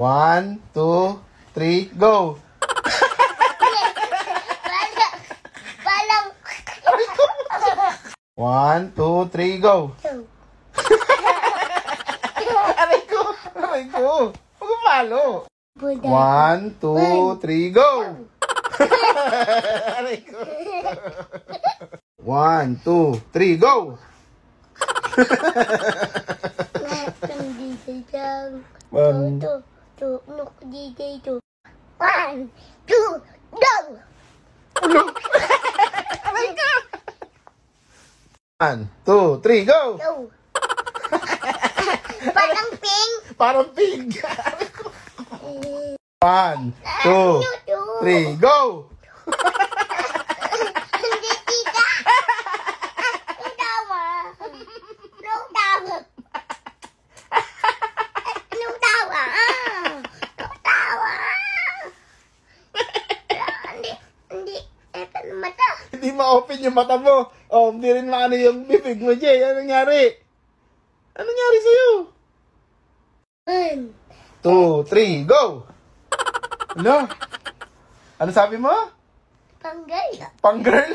1, 2, 3, go! Balang. 1, 2, 3, go! Aray ko! Aray ko! Huwag mo palo! 1, 2, 3, go! Aray ko! 1, 2, 3, go! One, two, go! Ulo! Aray ka! 1, 2, 3, go! Go! Parang pink. Parang pig! 1, 2, 3, go! Hindi tita. Ang tawa. Anong tawa? Anong tawa? Anong tawa? Hindi. Eto na mata. Hindi ma-open yung mata mo. Oh, hindi rin maano yung bibig mo, Jay. Anong nangyari? Anong nangyari sa'yo? 1, 2, 3, go! Ano? Ano sabi mo? panggay. Pang-girl?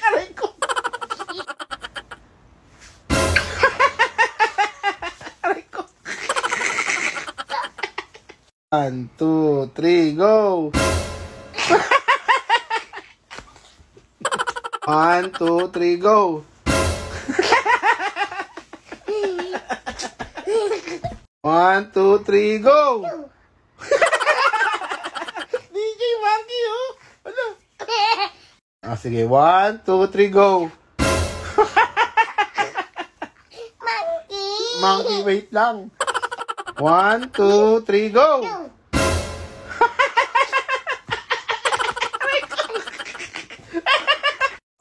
Aray ko. Aray ko. 1, 2, 3, go! 1, 2, 3, go! 1, 2, 3, go! DJ Monkey, oh! Ano? Ah, sige. 1, 2, 3, go! Monkey. Monkey, wait lang. 1, 2, 3, go!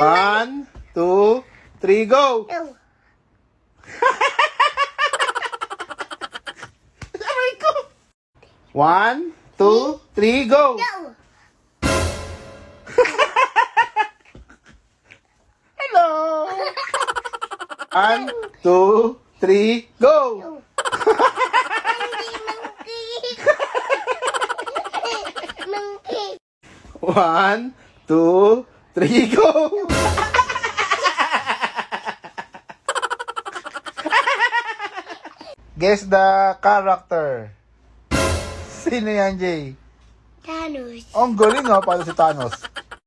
1, 2, 3, go! Go. Aray ko! 1, 2, 3, go! Go. Hello! 1, 2, 3, go! Hindi monkey. Monkey. 1, 2, 3, go! Guess the character. Sino yan, Jay? Thanos. Oh, ang galing ha, paano si Thanos?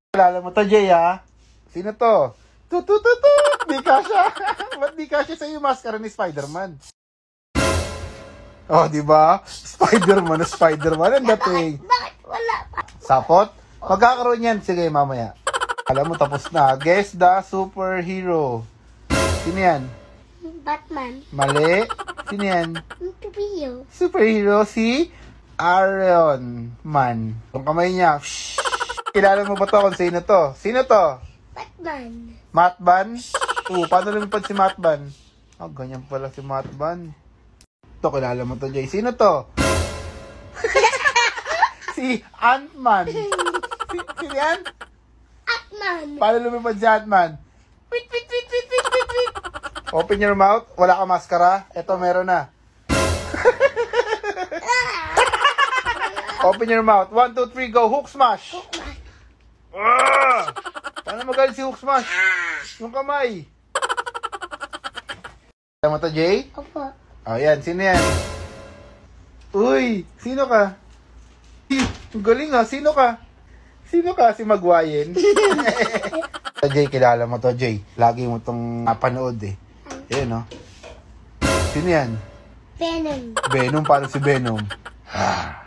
Kilala mo to, Jay, ha? Sino to? Tutututut! Di kasha! Ba't di kasha sa'yo yung maskara ni Spider-Man? Oh, di ba? Spider-Man na Spider-Man. Ang dating. Bakit wala pa? Sapot? Magkakaroon yan. Sige, mamaya. Alam mo, tapos na. Guess the superhero. Sino yan? Batman. Mali. Sino yan? Tupio. Superhero si Iron Man. Yung kamay niya. Shhh. Kilala mo ba to kung sino to? Sino to? Batman. Matban? Paano lumipad si Matban? Ah, ganyan pala si Matban. Ito, kilala mo to, Jay. Sino to? Si Ant-Man. Sino yan? Batman. Paano lumipad si Ant-Man? Wait, wait, wait, wait, wait, wait, wait. Open your mouth. Wala ka maskara. Ito, meron na. Open your mouth. 1, 2, 3, go. Hook smash. Ah! Paano magalit si Hook smash? Yung kamay. Tama to, Jay? Opo. Oh, yan. Sino yan? Uy, sino ka? Ang galing ha. Sino ka? Sino ka? Si Magwayen. Jay, kilala mo to, Jay. Lagi mo tong napanood eh. Ayan, no? Sino yan? Venom. Venom, paano si Venom? Ah.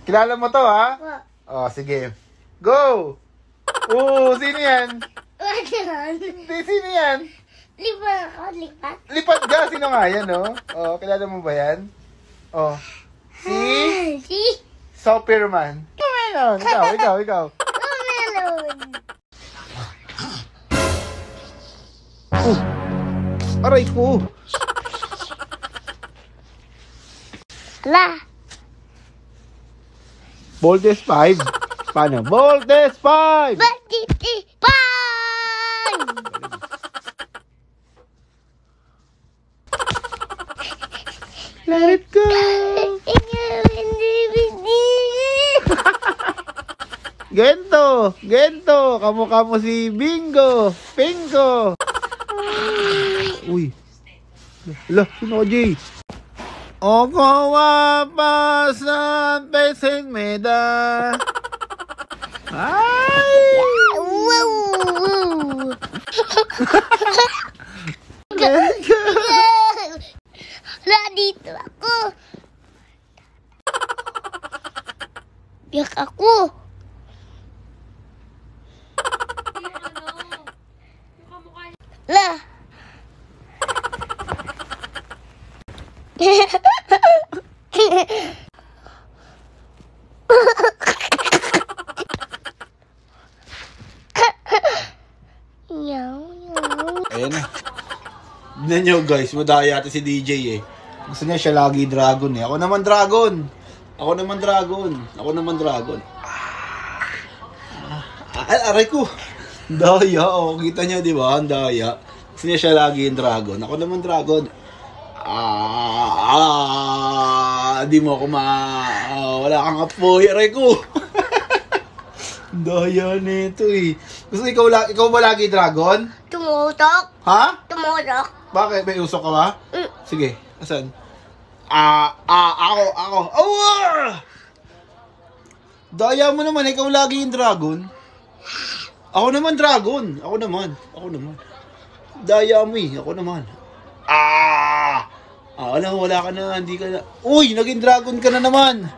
Kilala mo to, ha? Opo. Oh, sige. Go! Sino yan? Ganon. Hindi, sino yan? Lipat ako, lipat. Lipat ka, sino nga yan, no? Oh, kilala mo ba yan? Oh. Si Si Superman. Meron. Ikaw. Melon. Aray ko. La. Voltes 5. Paano? Voltes 5! Bye! Let it go! Gento! Gento! Kamukha mo si Bingo! Pingo! Uy! Hala, sino ka, Jay? O pa sa peseng meda. Ay! Wow! Let it go! Wala dito ako. Yak ako. La. Meow, meow. Ayan na. Tignan nyo guys, madaya ata si DJ eh. Gusto niya siya lagi dragon eh. Ako naman dragon. Ako naman dragon. Ako naman dragon. Aray ko. Daya. Oh, kita niyo di ba? Ang daya. Gusto niya siya lagi yung dragon. Ako naman dragon. Di mo ako wala kang apoy. Aray ko. Daya nito eh. Gusto ikaw ba lagi dragon? Tumutok. Ha? Tumutok. Bakit? May usok ka ba? Sige. Asan? Ako. Awa! Daya mo naman. Ikaw lagi yung dragon. Ako naman dragon. Ako naman. Daya mo eh. Ako naman. Wala ka na. Hindi ka na. Uy! Naging dragon ka na naman.